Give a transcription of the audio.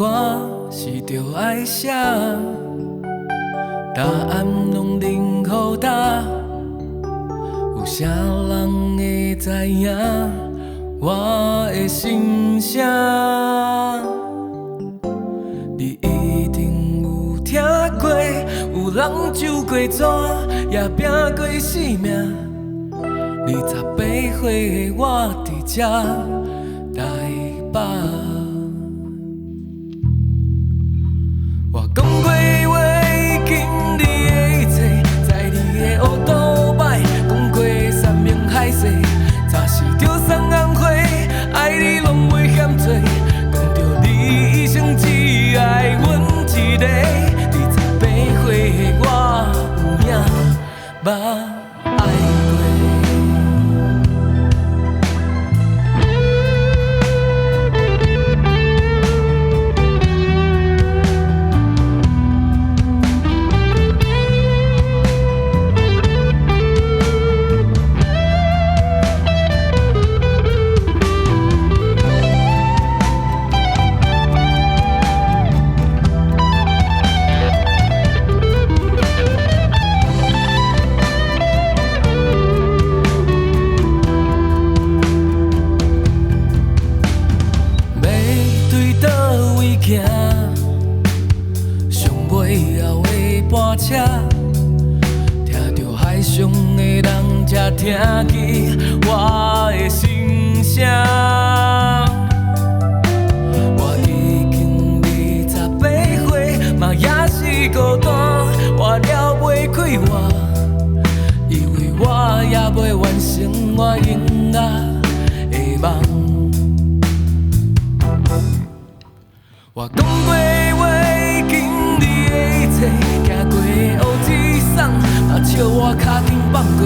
歌是着爱写，答案拢冷予答。有啥人会知影我的心声？你一定有听过，有人走过纸，也拼过性命。28岁的我伫这台北。我讲过话，经历的一切，在你的乌托摆，讲过山盟海誓，早是着送红花，爱你拢袂嫌多，讲着你一生只爱阮一个。28岁的我有影捌爱过。上尾后的班车，听着海上的人才听见我的心声。我已经28岁，嘛也是孤单，活了袂开我，以为我也袂完成我音乐的梦。我讲过话，经历的一切，行过的乌纸伞，也笑我脚顶放过。